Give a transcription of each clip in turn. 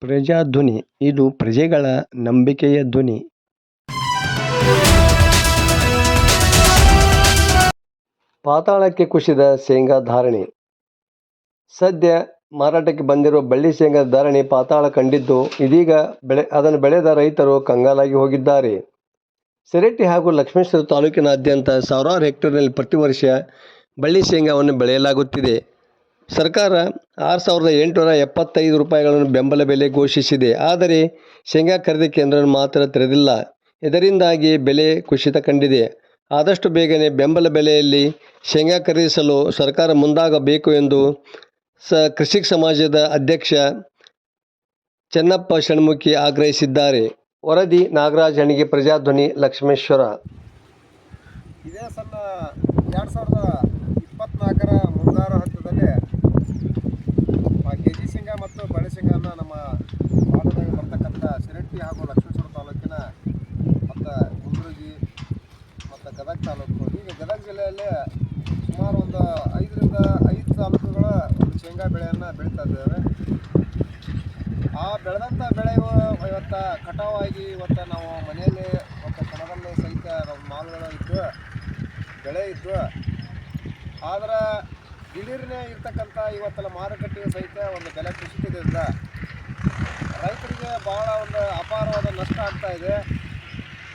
ಪ್ರಜಾಧ್ವನಿ ಇದು ಪ್ರಜೆಗಳ ನಂಬಿಕೆಯ ಧ್ವನಿ. ಪಾತಾಳಕ್ಕೆ ಕುಸಿದ ಶೇಂಗಾ ಧಾರಣೆ. ಸದ್ಯ ಮಾರಾಟಕ್ಕೆ ಬಂದಿರುವ ಬಳ್ಳಿ ಶೇಂಗಾದ ಧಾರಣೆ ಪಾತಾಳ ಕಂಡಿದ್ದು, ಇದೀಗ ಅದನ್ನು ಬೆಳೆದ ರೈತರು ಕಂಗಾಲಾಗಿ ಹೋಗಿದ್ದಾರೆ. ಸಿರಟ್ಟಿ ಹಾಗೂ ಲಕ್ಷ್ಮೇಶ್ವರ ತಾಲೂಕಿನಾದ್ಯಂತ ಸಾವಿರಾರು ಹೆಕ್ಟೇರ್ನಲ್ಲಿ ಪ್ರತಿ ವರ್ಷ ಬಳ್ಳಿ ಶೇಂಗಾವನ್ನು ಬೆಳೆಯಲಾಗುತ್ತಿದೆ. ಸರ್ಕಾರ 6,875 ರೂಪಾಯಿಗಳನ್ನು ಬೆಂಬಲ ಬೆಲೆ ಘೋಷಿಸಿದೆ. ಆದರೆ ಶೇಂಗಾ ಖರೀದಿ ಕೇಂದ್ರ ಮಾತ್ರ ತೆರೆದಿಲ್ಲ. ಇದರಿಂದಾಗಿ ಬೆಲೆ ಕುಸಿತ ಕಂಡಿದೆ. ಆದಷ್ಟು ಬೇಗನೆ ಬೆಂಬಲ ಬೆಲೆಯಲ್ಲಿ ಶೇಂಗಾ ಖರೀದಿಸಲು ಸರ್ಕಾರ ಮುಂದಾಗಬೇಕು ಎಂದು ಕೃಷಿಕ ಸಮಾಜದ ಅಧ್ಯಕ್ಷ ಚೆನ್ನಪ್ಪ ಷಣ್ಮುಖಿ ಆಗ್ರಹಿಸಿದ್ದಾರೆ. ವರದಿ ನಾಗರಾಜ್ ಹಣಿಗೆ, ಪ್ರಜಾಧ್ವನಿ, ಲಕ್ಷ್ಮೇಶ್ವರ. ಇದೇ ಸಲ 2024ರ ಮುಂಗಾರು ಹಂತದಲ್ಲಿ ಕೆಜಿ ಶೇಂಗಾ ಮತ್ತು ಬಳೆ ಶೇಂಗಾನ ನಮ್ಮ ಭಾಗದಾಗ ಬರ್ತಕ್ಕಂಥ ಸಿರಟ್ಟಿ ಹಾಗೂ ಲಕ್ಷ್ಮೇಶ್ವರ ತಾಲೂಕಿನ ಮತ್ತು ಗುಂಡ್ರಗಿ ಮತ್ತು ಗದಗ ತಾಲೂಕು, ಹೀಗೆ ಗದಗ ಜಿಲ್ಲೆಯಲ್ಲಿ ಸುಮಾರು ಒಂದು 5 ತಾಲೂಕುಗಳ ಒಂದು ಶೇಂಗಾ ಬೆಳೆಯನ್ನು ಬೆಳೀತಾ ಇದ್ದೇವೆ. ಆ ಬೆಳೆದಂಥ ಬೆಳೆ ಇವತ್ತು ಕಟಾವಾಗಿ ಇವತ್ತು ನಾವು ಮನೆಯಲ್ಲಿ ಮತ್ತು ಕಣದಲ್ಲಿ ಸಹಿತ ನಮ್ಮ ಮಾಲುಗಳು ಇದ್ದು ಬೆಳೆ ಇದ್ದು, ಆದರೆ ದಿಢೀರ್ನೇ ಇರ್ತಕ್ಕಂಥ ಇವತ್ತೆಲ್ಲ ಮಾರುಕಟ್ಟೆಗೆ ಸಹಿತ ಒಂದು ಬೆಲೆ ಕುಸಿತದಿಂದ ರೈತರಿಗೆ ಭಾಳ ಒಂದು ಅಪಾರವಾದ ನಷ್ಟ ಆಗ್ತಾ ಇದೆ.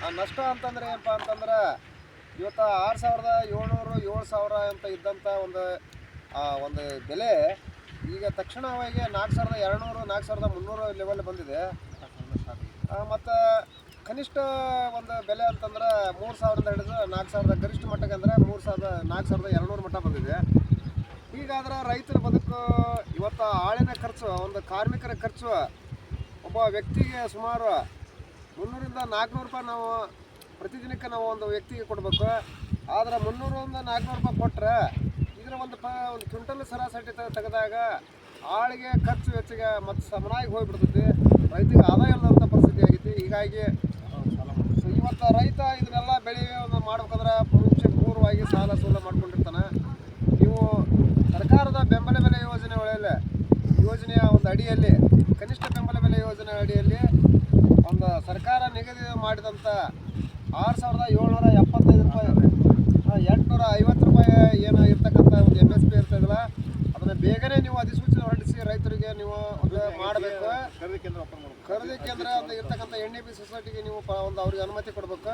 ಆ ನಷ್ಟ ಅಂತಂದರೆ ಏನಪ್ಪ ಅಂತಂದ್ರೆ, ಇವತ್ತು 6,700 7,000 ಅಂತ ಇದ್ದಂಥ ಒಂದು ಬೆಲೆ ಈಗ ತಕ್ಷಣವಾಗಿ 4,200 4,300 ಲೆವೆಲ್ ಬಂದಿದೆ. ಮತ್ತು ಕನಿಷ್ಠ ಒಂದು ಬೆಲೆ ಅಂತಂದ್ರೆ 3,000ದಿಂದ ಹಿಡಿದು 4,000 ಗರಿಷ್ಠ ಮಟ್ಟಕ್ಕೆ ಅಂದರೆ 4,200 ಮಟ್ಟ ಬಂದಿದೆ. ಹೀಗಾದ್ರೆ ರೈತರ ಬದುಕು ಇವತ್ತು ಆಳಿನ ಖರ್ಚು, ಒಂದು ಕಾರ್ಮಿಕರ ಖರ್ಚು ಒಬ್ಬ ವ್ಯಕ್ತಿಗೆ ಸುಮಾರು 300ರಿಂದ 400 ರೂಪಾಯಿ ನಾವು ಪ್ರತಿದಿನಕ್ಕೆ ನಾವು ಒಂದು ವ್ಯಕ್ತಿಗೆ ಕೊಡಬೇಕು. ಆದರೆ 300ರಿಂದ 400 ರೂಪಾಯಿ ಕೊಟ್ಟರೆ ಇದರ ಒಂದು ಕ್ವಿಂಟಲ್ ಸರಾಸರಿ ತೆಗೆದಾಗ ಆಳಿಗೆ ಖರ್ಚು ವೆಚ್ಚಗೆ ಮತ್ತು ಸಮನಾಗಿ ಹೋಗಿಬಿಡ್ತೈತಿ. ರೈತರಿಗೆ ಆದಾಯ ಇಲ್ಲದಂಥ ಪರಿಸ್ಥಿತಿ ಆಗೈತಿ. ಹೀಗಾಗಿ ಇವತ್ತು ರೈತ ಇದನ್ನೆಲ್ಲ ಬೆಳೆ ಮಾಡ್ಬೇಕಂದ್ರೆ ಪೂರ್ವವಾಗಿ ಸಾಲ ಸೂಲ ಮಾಡ್ಕೊಂಡಿರ್ತಾನೆ. ನೀವು ಸರ್ಕಾರದ ಬೆಂಬಲ ಬೆಲೆ ಯೋಜನೆಯ ಒಂದು ಅಡಿಯಲ್ಲಿ, ಕನಿಷ್ಠ ಬೆಂಬಲ ಬೆಲೆ ಯೋಜನೆ ಅಡಿಯಲ್ಲಿ ಒಂದು ಸರ್ಕಾರ ನಿಗದಿ ಮಾಡಿದಂಥ 6,775 ರೂಪಾಯಿ 850 ರೂಪಾಯಿ ಏನು ಇರ್ತಕ್ಕಂಥ ಒಂದು MSP ಇರ್ತದಲ್ಲ, ಅದನ್ನು ಬೇಗನೆ ನೀವು ಅಧಿಸೂಚನೆ ಹೊರಡಿಸಿ ರೈತರಿಗೆ ನೀವು ಒಂದು ಮಾಡಬೇಕು. ಖರೀದಿ ಕೇಂದ್ರ ಅಂತ ಇರ್ತಕ್ಕಂಥ NAB ಸೊಸೈಟಿಗೆ ನೀವು ಒಂದು ಅವ್ರಿಗೆ ಅನುಮತಿ ಕೊಡಬೇಕು.